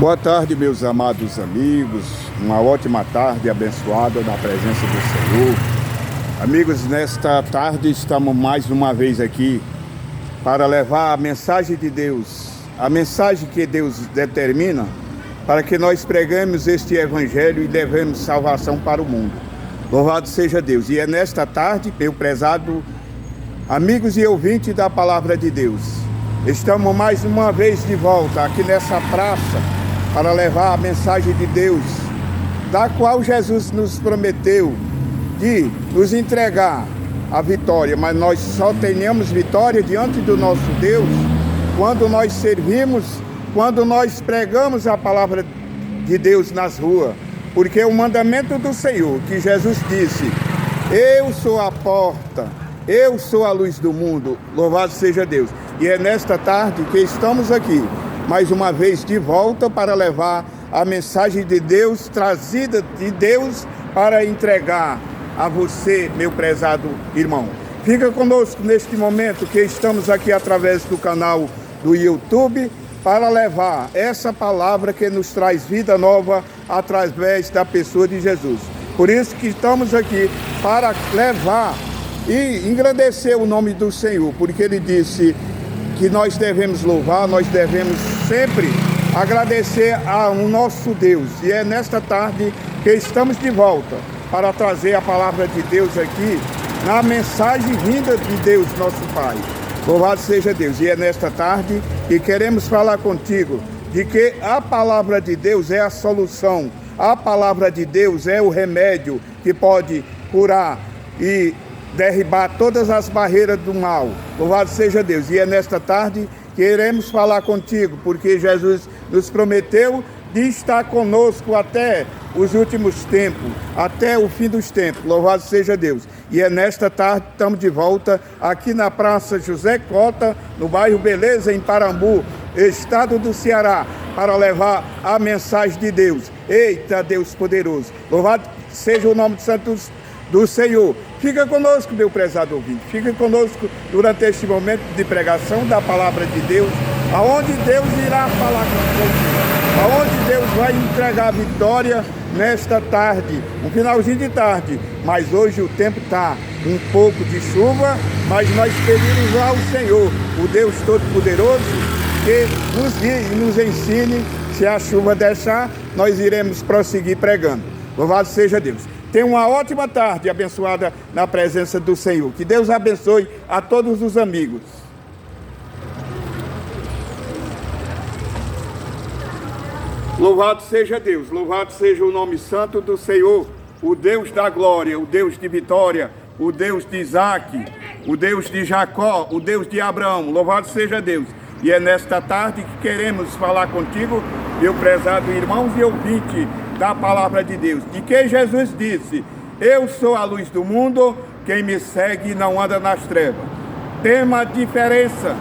Boa tarde, meus amados amigos. Uma ótima tarde abençoada na presença do Senhor. Amigos, nesta tarde estamos mais uma vez aqui para levar a mensagem de Deus, a mensagem que Deus determina para que nós pregamos este evangelho e levemos salvação para o mundo. Louvado seja Deus. E é nesta tarde, meu prezado amigos e ouvintes da palavra de Deus, estamos mais uma vez de volta aqui nessa praça para levar a mensagem de Deus, da qual Jesus nos prometeu de nos entregar a vitória, mas nós só tenhamos vitória diante do nosso Deus quando nós servimos, quando nós pregamos a palavra de Deus nas ruas, porque o mandamento do Senhor, que Jesus disse: eu sou a porta, eu sou a luz do mundo, louvado seja Deus. E é nesta tarde que estamos aqui, mais uma vez de volta para levar a mensagem de Deus, trazida de Deus para entregar a você, meu prezado irmão. Fica conosco neste momento que estamos aqui através do canal do YouTube para levar essa palavra que nos traz vida nova através da pessoa de Jesus. Por isso que estamos aqui para levar e engrandecer o nome do Senhor, porque Ele disse que nós devemos louvar, nós devemos sempre agradecer ao nosso Deus. E é nesta tarde que estamos de volta para trazer a palavra de Deus aqui, na mensagem vinda de Deus, nosso Pai. Louvado seja Deus. E é nesta tarde que queremos falar contigo de que a palavra de Deus é a solução, a palavra de Deus é o remédio que pode curar e derribar todas as barreiras do mal. Louvado seja Deus. E é nesta tarde que queremos falar contigo, porque Jesus nos prometeu de estar conosco até os últimos tempos, até o fim dos tempos. Louvado seja Deus. E é nesta tarde que estamos de volta aqui na Praça José Cota, no bairro Beleza, em Parambu, estado do Ceará, para levar a mensagem de Deus. Eita, Deus poderoso. Louvado seja o nome de santos do Senhor. Fica conosco, meu prezado ouvinte. Fica conosco durante este momento de pregação da palavra de Deus, aonde Deus irá falar contigo, aonde Deus vai entregar a vitória nesta tarde, um finalzinho de tarde. Mas hoje o tempo está um pouco de chuva, mas nós pedimos ao Senhor, o Deus Todo-Poderoso, que nos guie e nos ensine. Se a chuva deixar, nós iremos prosseguir pregando. Louvado seja Deus. Tenha uma ótima tarde abençoada na presença do Senhor. Que Deus abençoe a todos os amigos. Louvado seja Deus, louvado seja o nome santo do Senhor, o Deus da glória, o Deus de vitória, o Deus de Isaac, o Deus de Jacó, o Deus de Abraão. Louvado seja Deus. E é nesta tarde que queremos falar contigo, meu prezado irmãos e ouvinte da palavra de Deus, de que Jesus disse: eu sou a luz do mundo, quem me segue não anda nas trevas. Tem uma diferença,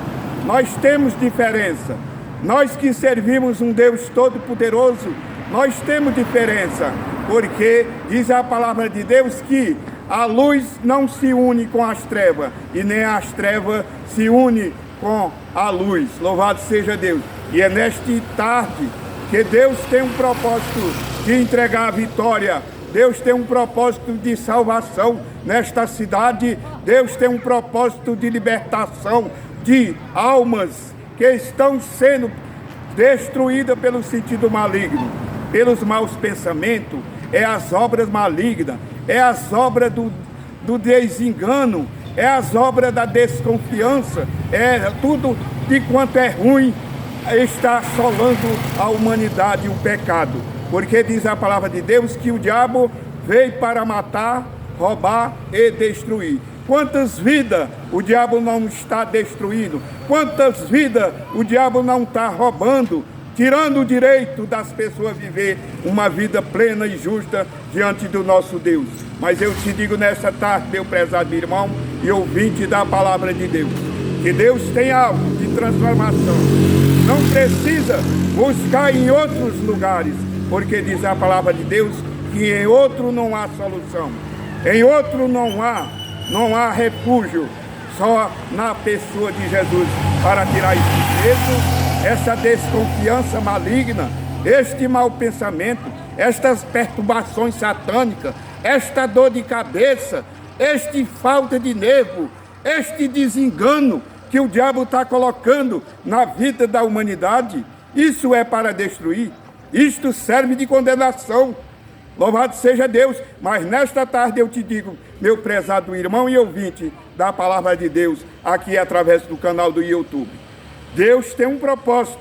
nós temos diferença, nós que servimos um Deus todo-poderoso, nós temos diferença, porque diz a palavra de Deus que a luz não se une com as trevas, e nem as trevas se unem com a luz. Louvado seja Deus. E é nesta tarde que Deus tem um propósito de entregar a vitória. Deus tem um propósito de salvação nesta cidade. Deus tem um propósito de libertação de almas que estão sendo destruídas pelo sentido maligno, pelos maus pensamentos, é as obras malignas, é as obras do desengano, é as obras da desconfiança, é tudo de quanto é ruim está assolando a humanidade e o pecado. Porque diz a palavra de Deus que o diabo veio para matar, roubar e destruir. Quantas vidas o diabo não está destruindo? Quantas vidas o diabo não está roubando, tirando o direito das pessoas viver uma vida plena e justa diante do nosso Deus? Mas eu te digo nessa tarde, meu prezado irmão e ouvinte da palavra de Deus, que Deus tem algo de transformação. Não precisa buscar em outros lugares, porque diz a palavra de Deus que em outro não há solução, em outro não há refúgio, só na pessoa de Jesus, para tirar esse medo, essa desconfiança maligna, este mau pensamento, estas perturbações satânicas, esta dor de cabeça, este falta de nervo, este desengano que o diabo está colocando na vida da humanidade, isso é para destruir, isto serve de condenação. Louvado seja Deus, mas nesta tarde eu te digo, meu prezado irmão e ouvinte da palavra de Deus, aqui através do canal do YouTube, Deus tem um propósito,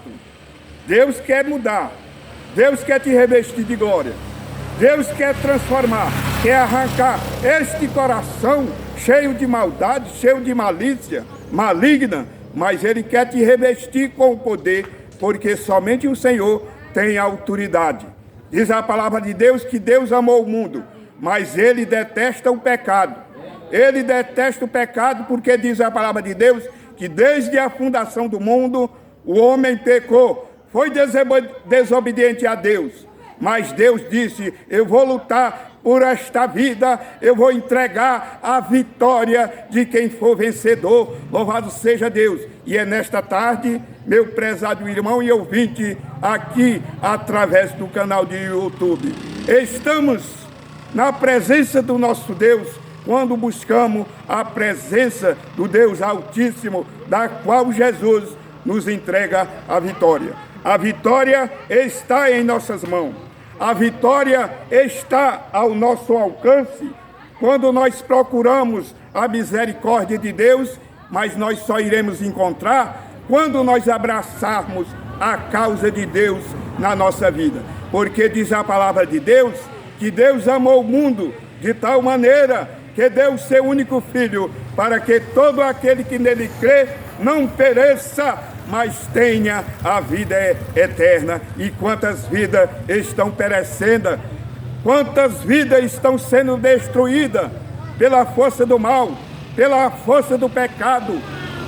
Deus quer mudar, Deus quer te revestir de glória, Deus quer transformar, quer arrancar este coração cheio de maldade, cheio de malícia, maligna, mas Ele quer te revestir com o poder, porque somente o Senhor tem autoridade. Diz a palavra de Deus que Deus amou o mundo, mas Ele detesta o pecado. Ele detesta o pecado porque diz a palavra de Deus que desde a fundação do mundo o homem pecou, foi desobediente a Deus. Mas Deus disse, eu vou lutar por esta vida, eu vou entregar a vitória de quem for vencedor. Louvado seja Deus. E é nesta tarde, meu prezado irmão e ouvinte, aqui através do canal de YouTube, estamos na presença do nosso Deus, quando buscamos a presença do Deus Altíssimo, da qual Jesus nos entrega a vitória. A vitória está em nossas mãos. A vitória está ao nosso alcance quando nós procuramos a misericórdia de Deus, mas nós só iremos encontrar quando nós abraçarmos a causa de Deus na nossa vida. Porque diz a palavra de Deus que Deus amou o mundo de tal maneira que deu o seu único Filho, para que todo aquele que nele crê não pereça, mas tenha a vida eterna. E quantas vidas estão perecendo, quantas vidas estão sendo destruídas pela força do mal, pela força do pecado,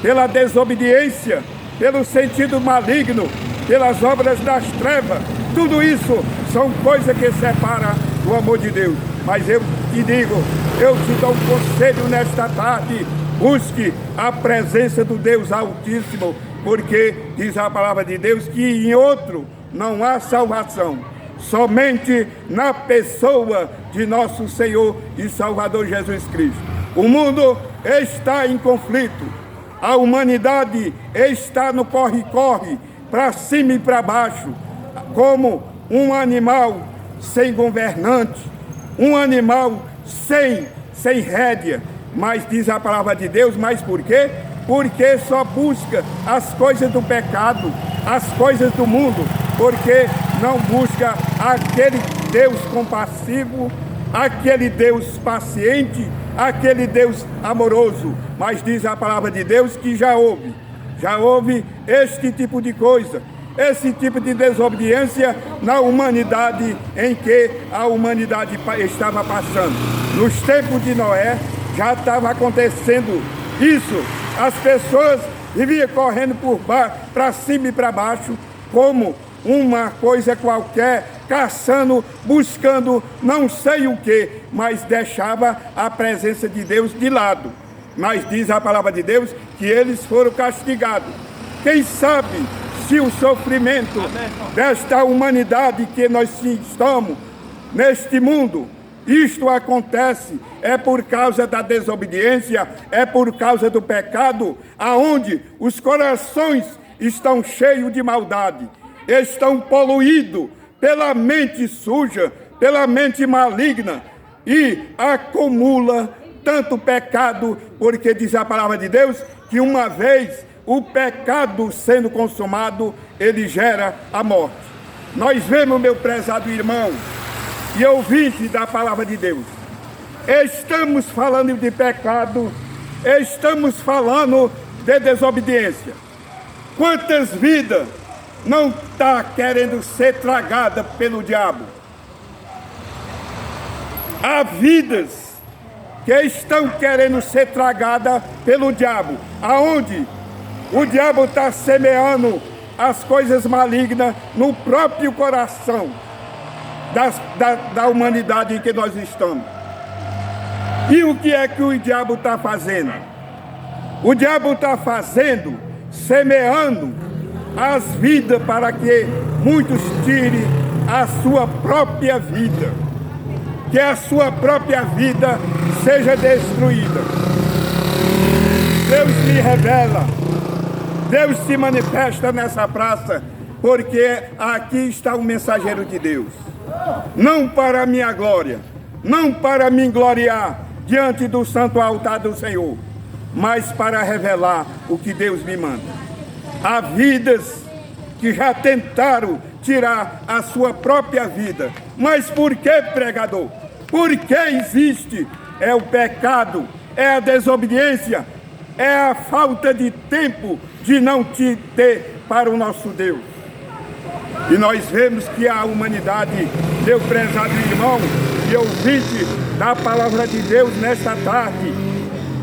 pela desobediência, pelo sentido maligno, pelas obras das trevas. Tudo isso são coisas que separam do amor de Deus. Mas eu te digo, eu te dou um conselho nesta tarde: busque a presença do Deus Altíssimo, porque diz a palavra de Deus que em outro não há salvação, somente na pessoa de nosso Senhor e Salvador Jesus Cristo. O mundo está em conflito, a humanidade está no corre-corre, para cima e para baixo, como um animal sem governante, um animal sem rédea. Mas diz a palavra de Deus, mas por quê? Porque só busca as coisas do pecado, as coisas do mundo, porque não busca aquele Deus compassivo, aquele Deus paciente, aquele Deus amoroso. Mas diz a palavra de Deus que já houve este tipo de coisa, esse tipo de desobediência na humanidade, em que a humanidade estava passando. Nos tempos de Noé já estava acontecendo isso. As pessoas viviam correndo para cima e para baixo, como uma coisa qualquer, caçando, buscando não sei o que, mas deixava a presença de Deus de lado. Mas diz a palavra de Deus que eles foram castigados. Quem sabe se o sofrimento desta humanidade que nós estamos neste mundo, isto acontece, é por causa da desobediência, é por causa do pecado, aonde os corações estão cheios de maldade, estão poluídos pela mente suja, pela mente maligna, e acumula tanto pecado, porque diz a palavra de Deus que uma vez o pecado sendo consumado, ele gera a morte. Nós vemos, meu prezado irmão e ouvinte da palavra de Deus, estamos falando de pecado, estamos falando de desobediência. Quantas vidas não está querendo ser tragada pelo diabo? Há vidas que estão querendo ser tragadas pelo diabo, aonde o diabo está semeando as coisas malignas no próprio coração da humanidade em que nós estamos. E o que é que o diabo está fazendo? O diabo está fazendo, semeando as vidas para que muitos tirem a sua própria vida, que a sua própria vida seja destruída. Deus me revela, Deus se manifesta nessa praça, porque aqui está o mensageiro de Deus. Não para a minha glória, não para me gloriar diante do santo altar do Senhor, mas para revelar o que Deus me manda. Há vidas que já tentaram tirar a sua própria vida. Mas por que, pregador? Porque existe? É o pecado, é a desobediência, é a falta de tempo de não te ter para o nosso Deus. E nós vemos que a humanidade, meu prezado irmão e ouvinte da palavra de Deus nesta tarde,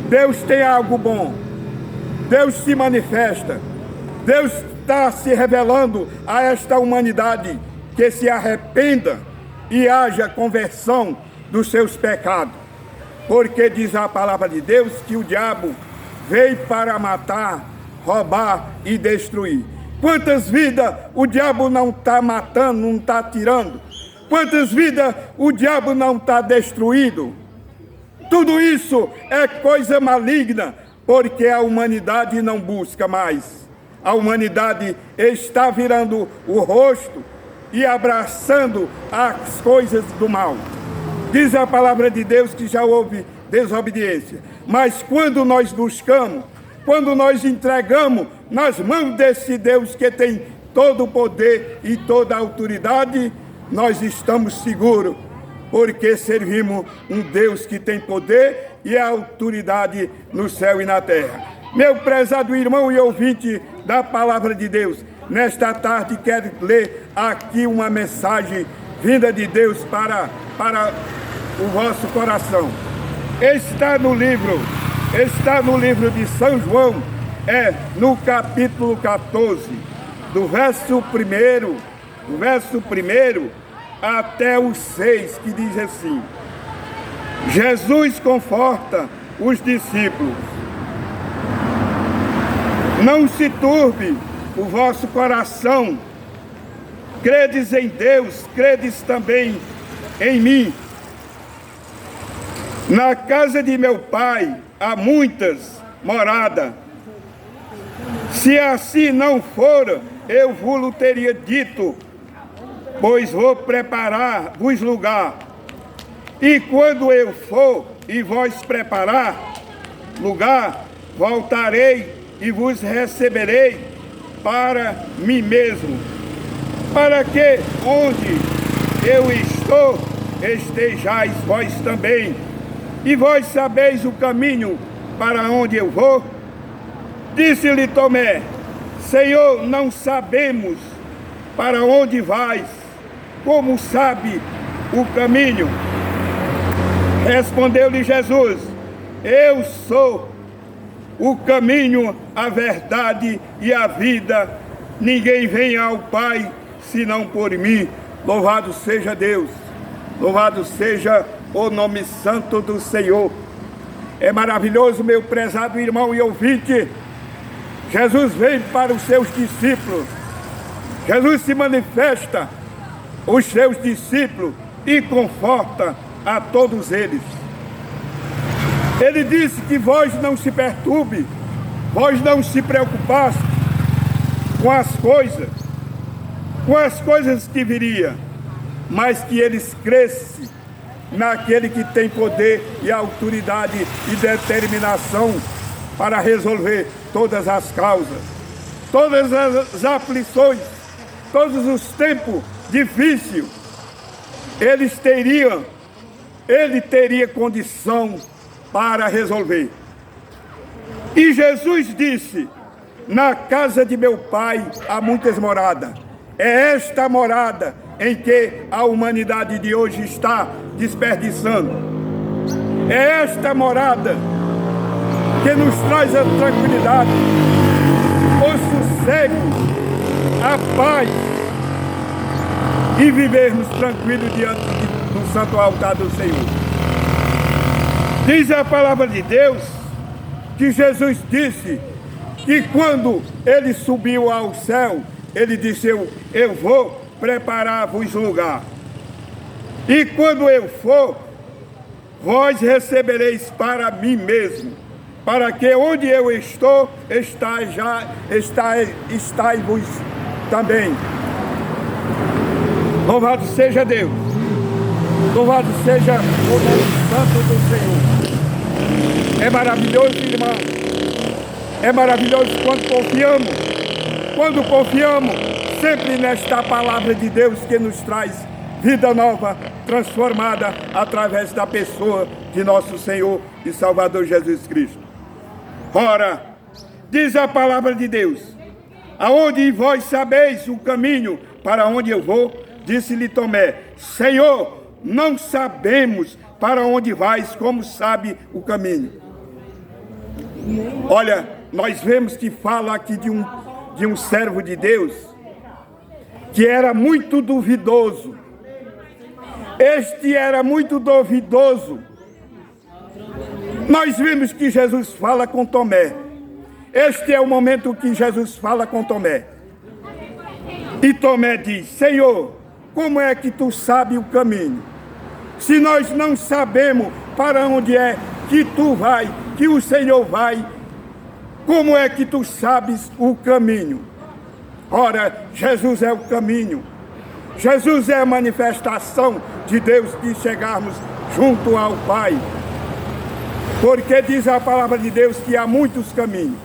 Deus tem algo bom, Deus se manifesta, Deus está se revelando a esta humanidade que se arrependa e haja conversão dos seus pecados. Porque diz a palavra de Deus que o diabo veio para matar, roubar e destruir. Quantas vidas o diabo não está matando, não está tirando? Quantas vidas o diabo não está destruindo? Tudo isso é coisa maligna, porque a humanidade não busca mais. A humanidade está virando o rosto e abraçando as coisas do mal. Diz a palavra de Deus que já houve desobediência. Mas quando nós buscamos, quando nós entregamos nas mãos desse Deus que tem todo o poder e toda a autoridade, nós estamos seguros, porque servimos um Deus que tem poder e autoridade no céu e na terra. Meu prezado irmão e ouvinte da palavra de Deus, nesta tarde quero ler aqui uma mensagem vinda de Deus para o vosso coração. Está no livro de São João, no capítulo 14, do verso 1 até o 6, que diz assim: Jesus conforta os discípulos. Não se turbe o vosso coração. Credes em Deus, credes também em mim. Na casa de meu Pai há muitas moradas. Se assim não fora, eu vos teria dito, pois vou preparar-vos lugar. E quando eu for e vós preparar lugar, voltarei e vos receberei para mim mesmo, para que onde eu estou, estejais vós também. E vós sabeis o caminho para onde eu vou? Disse-lhe Tomé: Senhor, não sabemos para onde vais, como sabe o caminho? Respondeu-lhe Jesus: Eu sou o caminho, a verdade e a vida. Ninguém vem ao Pai senão por mim. Louvado seja Deus, louvado seja o nome santo do Senhor. É maravilhoso, meu prezado irmão e ouvinte. Jesus veio para os seus discípulos. Jesus se manifesta aos seus discípulos e conforta a todos eles. Ele disse que vós não se perturbe, vós não se preocupasse com as coisas que viria, mas que eles crescem naquele que tem poder e autoridade e determinação para resolver todas as causas, todas as aflições, todos os tempos difíceis. Ele teria condição para resolver. E Jesus disse: na casa de meu Pai há muitas moradas. É esta morada em que a humanidade de hoje está desperdiçando. É esta morada que nos traz a tranquilidade, o sossego, a paz e vivermos tranquilos diante do santo altar do Senhor. Diz a palavra de Deus que Jesus disse que quando ele subiu ao céu, ele disse, eu vou preparar-vos lugar. E quando eu for, vós recebereis para mim mesmo, para que onde eu estou, estai-vos também. Louvado seja Deus. Louvado seja o nome santo do Senhor. É maravilhoso, irmão. É maravilhoso quando confiamos. Quando confiamos sempre nesta palavra de Deus que nos traz vida nova, transformada através da pessoa de nosso Senhor e Salvador Jesus Cristo. Ora, diz a palavra de Deus, aonde vós sabeis o caminho para onde eu vou, disse-lhe Tomé, Senhor, não sabemos para onde vais, como sabe o caminho. Olha, nós vemos que fala aqui de um servo de Deus que era muito duvidoso. Este era muito duvidoso. Nós vimos que Jesus fala com Tomé. Este é o momento que Jesus fala com Tomé. E Tomé diz, Senhor, como é que tu sabes o caminho? Se nós não sabemos para onde é que tu vai, que o Senhor vai, como é que tu sabes o caminho? Ora, Jesus é o caminho. Jesus é a manifestação de Deus de chegarmos junto ao Pai. Porque diz a palavra de Deus que há muitos caminhos.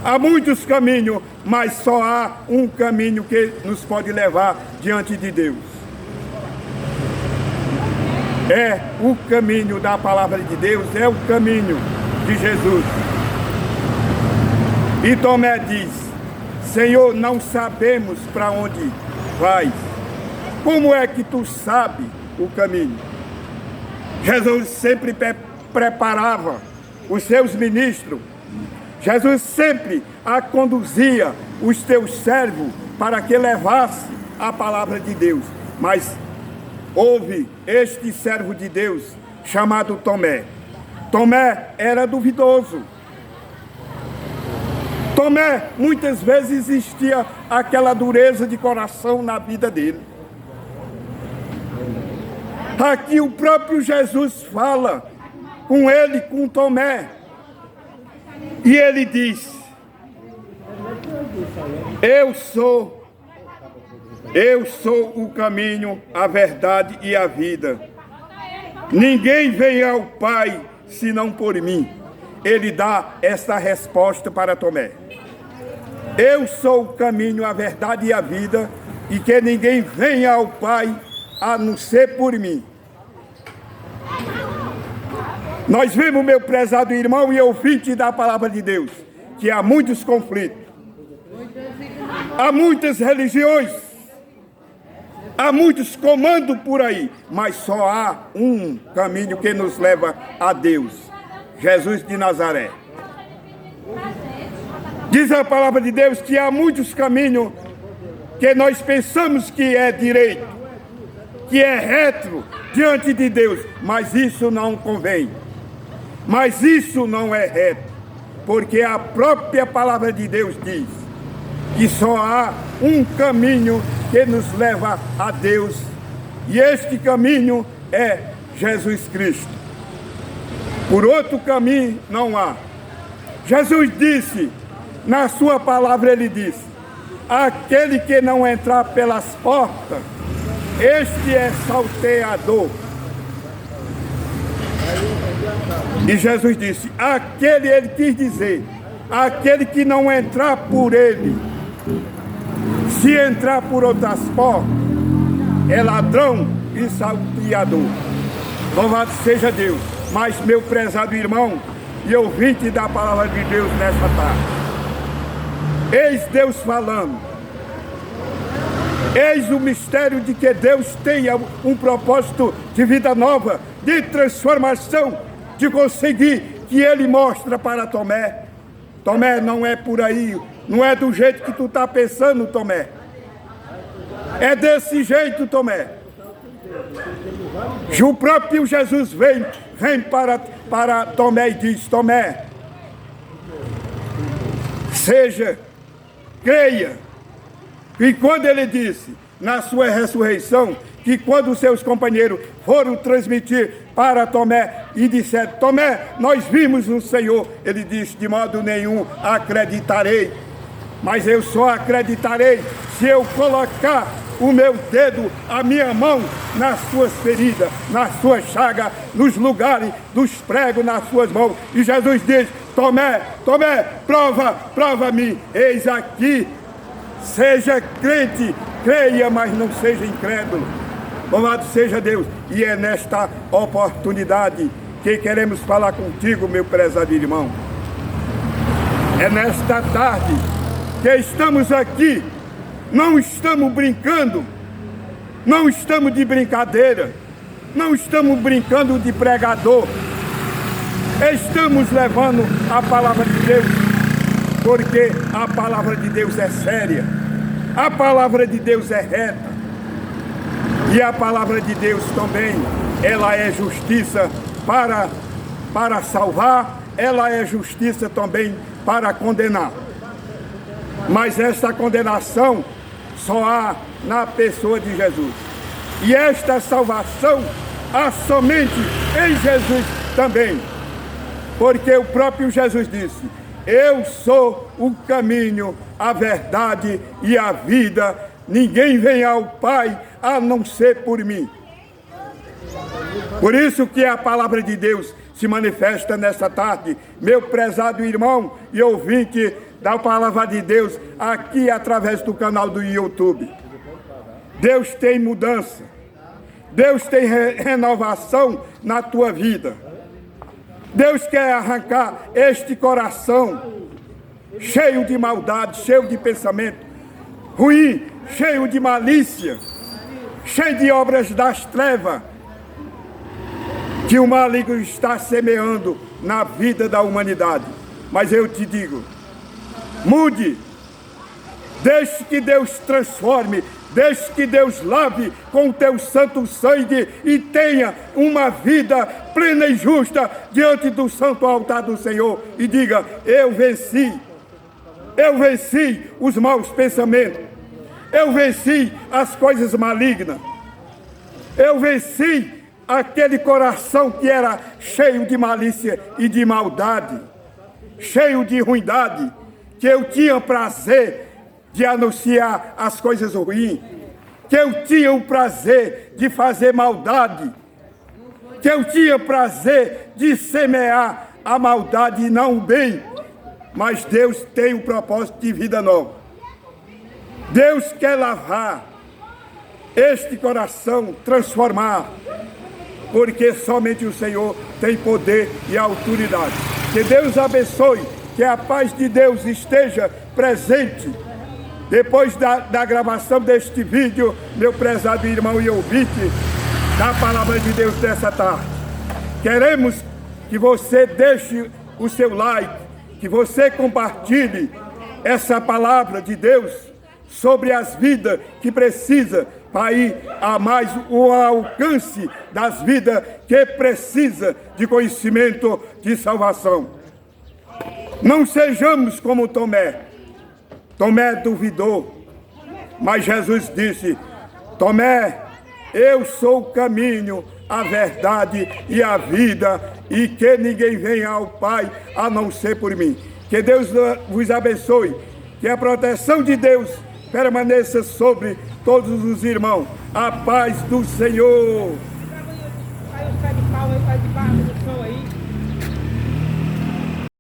Há muitos caminhos, mas só há um caminho que nos pode levar diante de Deus. É o caminho da palavra de Deus, é o caminho de Jesus. E Tomé diz, Senhor, não sabemos para onde vais. Como é que tu sabes o caminho? Jesus sempre preparava os seus ministros. Jesus sempre conduzia os teus servos para que levasse a palavra de Deus. Mas houve este servo de Deus chamado Tomé. Tomé era duvidoso. Tomé, muitas vezes existia aquela dureza de coração na vida dele. Aqui o próprio Jesus fala com ele, com Tomé. E ele diz, eu sou o caminho, a verdade e a vida. Ninguém vem ao Pai senão por mim. Ele dá essa resposta para Tomé. Eu sou o caminho, a verdade e a vida, e que ninguém vem ao Pai a não ser por mim. Nós vemos, meu prezado irmão e ouvinte da palavra de Deus, que há muitos conflitos, há muitas religiões, há muitos comandos por aí, mas só há um caminho que nos leva a Deus, Jesus de Nazaré. Diz a palavra de Deus que há muitos caminhos que nós pensamos que é direito, que é reto diante de Deus, mas isso não convém. Mas isso não é reto, porque a própria palavra de Deus diz que só há um caminho que nos leva a Deus, e este caminho é Jesus Cristo. Por outro caminho não há. Jesus disse, na sua palavra ele disse, aquele que não entrar pelas portas, este é salteador. E Jesus disse, ele quis dizer, aquele que não entrar por ele, se entrar por outras portas, é ladrão e salteador. Louvado seja Deus. Mas, meu prezado irmão e ouvinte da palavra de Deus nessa tarde, eis Deus falando, eis o mistério de que Deus tenha um propósito de vida nova, de transformação, de conseguir, que Ele mostra para Tomé. Tomé, não é por aí, não é do jeito que tu está pensando, Tomé. É desse jeito, Tomé. O próprio Jesus vem para Tomé e diz, Tomé, creia, E quando ele disse, na sua ressurreição, que quando os seus companheiros foram transmitir para Tomé e disseram, Tomé, nós vimos o Senhor. Ele disse, de modo nenhum acreditarei, mas eu só acreditarei se eu colocar o meu dedo, a minha mão nas suas feridas, nas suas chagas, nos lugares dos pregos nas suas mãos. E Jesus diz, Tomé, Tomé, prova-me, eis aqui, seja crente, creia, mas não seja incrédulo. Louvado seja Deus. E é nesta oportunidade que queremos falar contigo, meu prezado irmão. É nesta tarde que estamos aqui. Não estamos brincando, não estamos de brincadeira, não estamos brincando de pregador. Estamos levando a palavra de Deus, porque a palavra de Deus é séria, a palavra de Deus é reta, e a palavra de Deus também, ela é justiça para salvar, ela é justiça também para condenar. Mas esta condenação só há na pessoa de Jesus. E esta salvação há somente em Jesus também. Porque o próprio Jesus disse, eu sou o caminho, a verdade e a vida. Ninguém vem ao Pai a não ser por mim. Por isso que a palavra de Deus se manifesta nessa tarde, meu prezado irmão e ouvinte da palavra de Deus, aqui através do canal do YouTube. Deus tem mudança, Deus tem renovação na tua vida. Deus quer arrancar este coração cheio de maldade, cheio de pensamento ruim, cheio de malícia, cheio de obras das trevas, que o maligno está semeando na vida da humanidade. Mas eu te digo, mude, deixe que Deus transforme, deixe que Deus lave com o teu santo sangue e tenha uma vida plena e justa diante do santo altar do Senhor. E diga, eu venci os maus pensamentos, eu venci as coisas malignas, eu venci aquele coração que era cheio de malícia e de maldade, cheio de ruindade, que eu tinha prazer de anunciar as coisas ruins, que eu tinha o prazer de fazer maldade, que eu tinha prazer de semear a maldade e não o bem. Mas Deus tem um propósito de vida nova. Deus quer lavar este coração, transformar, porque somente o Senhor tem poder e autoridade. Que Deus abençoe, que a paz de Deus esteja presente. Depois da gravação deste vídeo, meu prezado irmão e ouvinte da palavra de Deus dessa tarde, queremos que você deixe o seu like, que você compartilhe essa palavra de Deus sobre as vidas que precisa para ir a mais o alcance das vidas que precisa de conhecimento de salvação. Não sejamos como Tomé. Tomé duvidou, mas Jesus disse, Tomé, eu sou o caminho, a verdade e a vida, e que ninguém venha ao Pai a não ser por mim. Que Deus vos abençoe, que a proteção de Deus permaneça sobre todos os irmãos. A paz do Senhor.